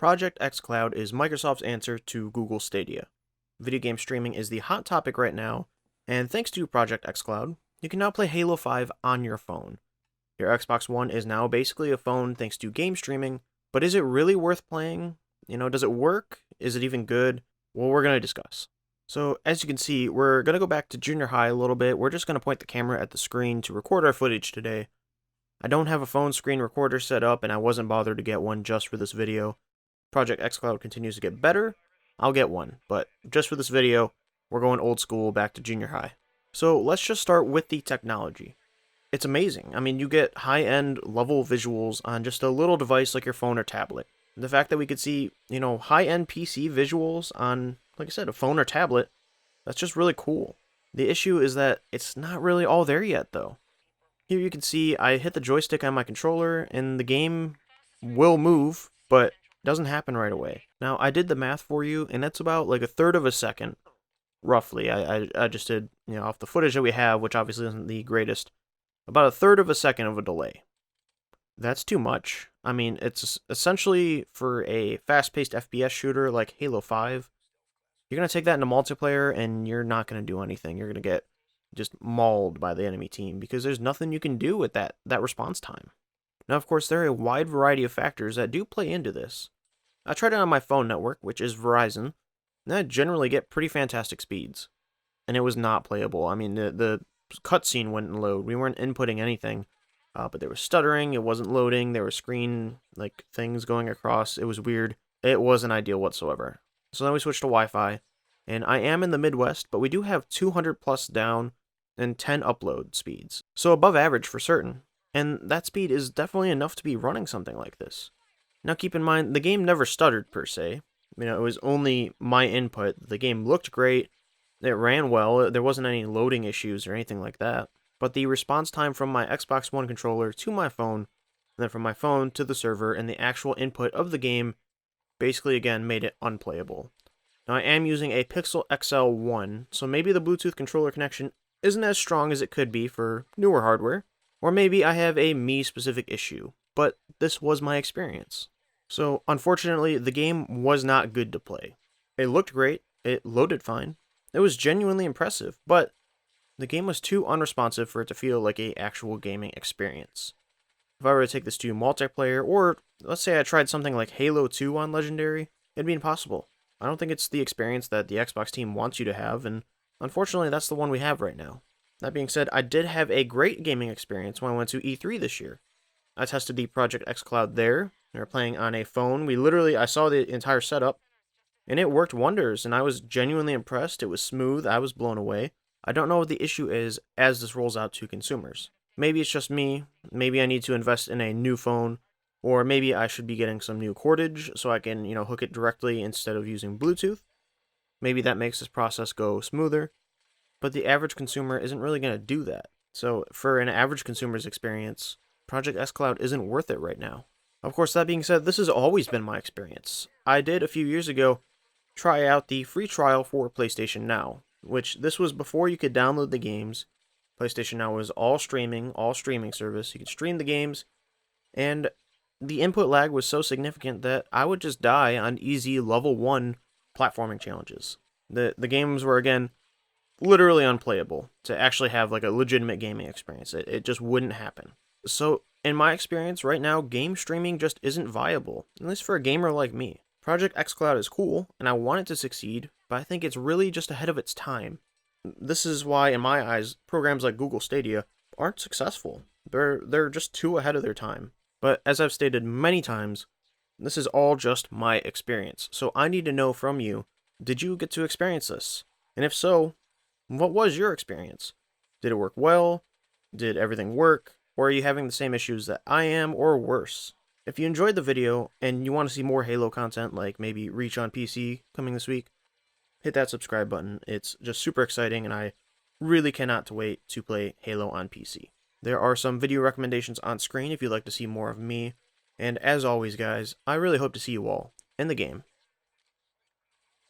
Project XCloud is Microsoft's answer to Google Stadia. Video game streaming is the hot topic right now, and thanks to Project XCloud, you can now play Halo 5 on your phone. Your Xbox One is now basically a phone thanks to game streaming, but is it really worth playing? Does it work? Is it even good? Well, we're going to discuss. So, as you can see, we're going to go back to junior high a little bit. We're just going to point the camera at the screen to record our footage today. I don't have a phone screen recorder set up, and I wasn't bothered to get one just for this video. Project XCloud continues to get better, I'll get one, but just for this video, we're going old school back to junior high. So let's just start with the technology. It's amazing. I mean, you get high-end level visuals on just a little device like your phone or tablet. The fact that we could see, high-end PC visuals on, like I said, a phone or tablet, that's just really cool. The issue is that it's not really all there yet, though. Here you can see I hit the joystick on my controller, and the game will move, but doesn't happen right away. Now, I did the math for you, and that's about like a third of a second, roughly. I just did, off the footage that we have, which obviously isn't the greatest, about a third of a second of a delay. That's too much. I mean, it's essentially for a fast-paced FPS shooter like Halo 5, you're going to take that into multiplayer, and you're not going to do anything. You're going to get just mauled by the enemy team, because there's nothing you can do with that response time. Now, of course, there are a wide variety of factors that do play into this. I tried it on my phone network, which is Verizon, and I generally get pretty fantastic speeds. And it was not playable. I mean, the cutscene wouldn't load. We weren't inputting anything, but there was stuttering, it wasn't loading, there were screen, things going across. It was weird. It wasn't ideal whatsoever. So then we switched to Wi-Fi, and I am in the Midwest, but we do have 200 plus down and 10 upload speeds. So above average for certain. And that speed is definitely enough to be running something like this. Now keep in mind, the game never stuttered per se. It was only my input. The game looked great, it ran well, there wasn't any loading issues or anything like that. But the response time from my Xbox One controller to my phone, and then from my phone to the server, and the actual input of the game, basically again made it unplayable. Now I am using a Pixel XL1, so maybe the Bluetooth controller connection isn't as strong as it could be for newer hardware, or maybe I have a me-specific issue, but this was my experience. So, unfortunately, the game was not good to play. It looked great, it loaded fine, it was genuinely impressive, but the game was too unresponsive for it to feel like an actual gaming experience. If I were to take this to multiplayer, or let's say I tried something like Halo 2 on Legendary, it'd be impossible. I don't think it's the experience that the Xbox team wants you to have, and unfortunately that's the one we have right now. That being said, I did have a great gaming experience when I went to E3 this year. I tested the Project XCloud there. We were playing on a phone. I saw the entire setup, and it worked wonders, and I was genuinely impressed. It was smooth. I was blown away. I don't know what the issue is as this rolls out to consumers. Maybe it's just me. Maybe I need to invest in a new phone, or maybe I should be getting some new cordage so I can, hook it directly instead of using Bluetooth. Maybe that makes this process go smoother, but the average consumer isn't really going to do that. So for an average consumer's experience, Project XCloud isn't worth it right now. Of course, that being said, this has always been my experience. I did, a few years ago, try out the free trial for PlayStation Now, which this was before you could download the games. PlayStation Now was all streaming service. You could stream the games, and the input lag was so significant that I would just die on easy level 1 platforming challenges. The games were, again, literally unplayable to actually have a legitimate gaming experience. It just wouldn't happen. So, in my experience, right now, game streaming just isn't viable, at least for a gamer like me. Project XCloud is cool, and I want it to succeed, but I think it's really just ahead of its time. This is why, in my eyes, programs like Google Stadia aren't successful. They're just too ahead of their time. But as I've stated many times, this is all just my experience. So I need to know from you, did you get to experience this? And if so, what was your experience? Did it work well? Did everything work? Or are you having the same issues that I am, or worse? If you enjoyed the video, and you want to see more Halo content, like maybe Reach on PC coming this week, hit that subscribe button. It's just super exciting, and I really cannot wait to play Halo on PC. There are some video recommendations on screen if you'd like to see more of me, and as always guys, I really hope to see you all in the game.